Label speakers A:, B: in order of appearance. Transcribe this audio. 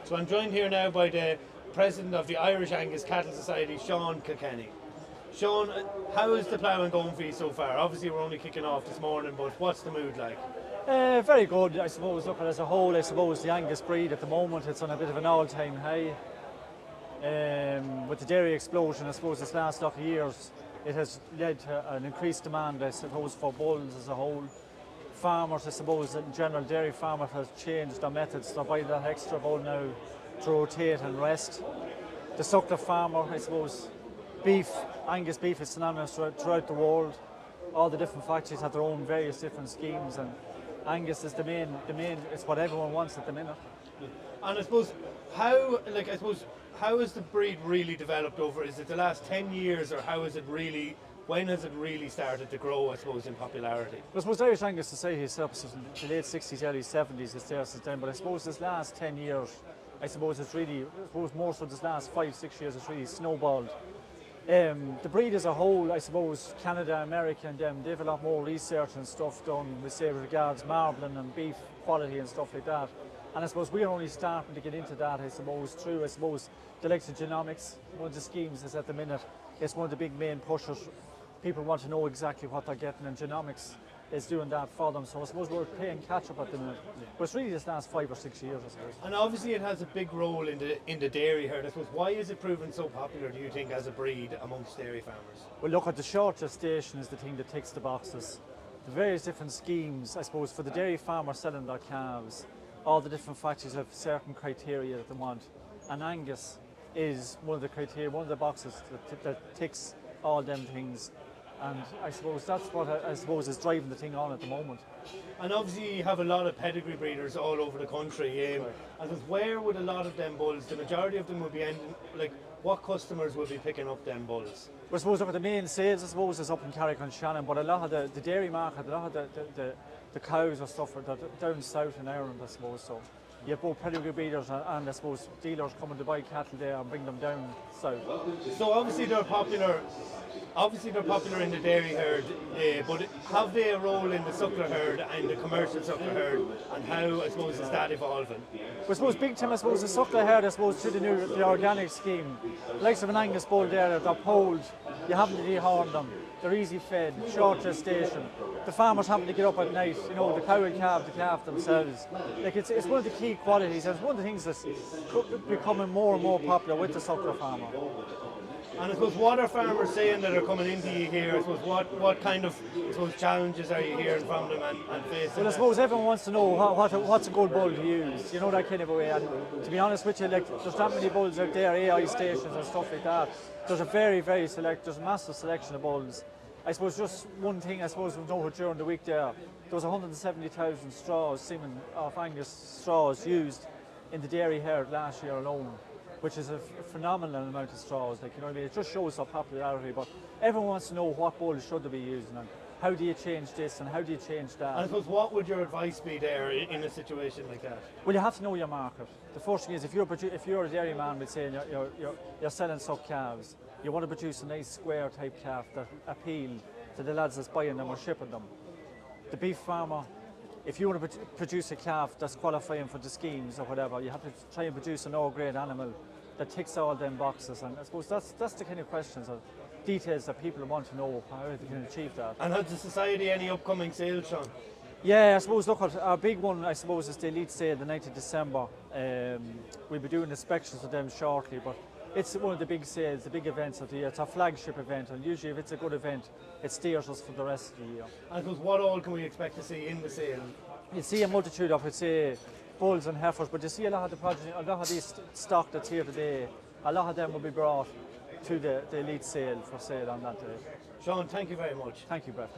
A: So I'm joined here now by the president of the Irish Angus Cattle Society, Sean Kilkenny. Sean, how is the ploughing going for you so far? Obviously we're only kicking off this morning, but what's the mood like?
B: Very good, I suppose. Look, as a whole, I suppose the Angus breed at the moment, it's on a bit of an all-time high. With the dairy explosion, I suppose this last lot of years, it has led to an increased demand, I suppose, for bulls as a whole. Farmers, I suppose, in general, dairy farmers have changed their methods. They're buying that extra bull now to rotate and rest. The suckler farmer, I suppose, beef, Angus beef is synonymous throughout the world. All the different factories have their own various different schemes, and Angus is the main. It's what everyone wants at the minute.
A: And I suppose how has the breed really developed over? Is it the last 10 years, or when has it really started to grow, I suppose, in popularity?
B: I suppose the Irish Angus Society is up since the late 60s, early 70s, it's there since then, but I suppose this last 10 years, I suppose more so this last 5-6 years, it's really snowballed. The breed as a whole, I suppose, Canada, America and them, they have a lot more research and stuff done, we say, with regards marbling and beef quality and stuff like that. And I suppose we're only starting to get into that, I suppose, through, the likes of genomics. One of the schemes is at the minute, it's one of the big main pushers. People want to know exactly what they're getting, and genomics is doing that for them. So I suppose we're playing catch up at the minute. But it's really this last 5 or 6 years, I suppose.
A: And obviously it has a big role in the dairy herd. I suppose, why is it proven so popular, do you think, as a breed amongst dairy farmers?
B: Well, look, at the short gestation is the thing that ticks the boxes. The various different schemes, I suppose, for the dairy farmer selling their calves, all the different factories have certain criteria that they want. And Angus is one of the criteria, one of the boxes that ticks all them things. And I suppose that's what is driving the thing on at the moment.
A: And obviously you have a lot of pedigree breeders all over the country. And where would a lot of them bulls, the majority of them would be ending, like what customers would be picking up them bulls?
B: Well, I suppose look, the main sales, I suppose, is up in Carrick-on-Shannon, but a lot of the dairy market, a lot of the cows or stuff are down south in Ireland, I suppose. So you have both pedigree breeders and I suppose dealers coming to buy cattle there and bring them down south.
A: So obviously they're popular in the dairy herd, but have they a role in the suckler herd and the commercial suckler herd, and how, I suppose, is that evolving?
B: I suppose big time, I suppose the suckler herd, I suppose, through the organic scheme. The likes of an Angus bull there, they're polled, you haven't to dehorn them, they're easy fed, short gestation. The farmers having to get up at night, the cow will calve the calf themselves. Like it's one of the key qualities, and it's one of the things that's becoming more and more popular with the suckler farmer.
A: And I suppose, what are farmers saying that are coming into you here? I suppose what kind of challenges are you hearing from them and facing?
B: Well, I suppose everyone wants to know what's a good bull to use, that kind of a way. And to be honest with you, like there's that many bulls out there, AI stations and stuff like that. There's a there's a massive selection of bulls. I suppose just one thing, I suppose, we know during the week there was 170,000 straws, semen of Angus straws used in the dairy herd last year alone, which is a phenomenal amount of straws. Like, it just shows our popularity. But everyone wants to know what bulls should they be using, and how do you change this and how do you change that.
A: And I suppose, what would your advice be there in a situation like that?
B: Well, you have to know your market. The first thing is, if you're a dairy man, we'd say, and you're selling suck calves, you want to produce a nice square type calf that appeal to the lads that's buying them or shipping them. The beef farmer, if you want to produce a calf that's qualifying for the schemes or whatever, you have to try and produce an all-grade animal that ticks all them boxes. And I suppose that's the kind of questions or details that people want to know how they can achieve that.
A: And has the society any upcoming sales, Sean?
B: Yeah, I suppose, look, our big one, I suppose, is the Elite Sale, the 9th of December. We'll be doing inspections of them shortly, but it's one of the big sales, the big events of the year. It's our flagship event, and usually if it's a good event, it steers us for the rest of the year.
A: And I suppose, what all can we expect to see in the sale?
B: You see a multitude of, bulls and heifers, but you see a lot of these stock that's here today, a lot of them will be brought to the Elite Sale for sale on that day.
A: Sean, thank you very much.
B: Thank you, Breifne.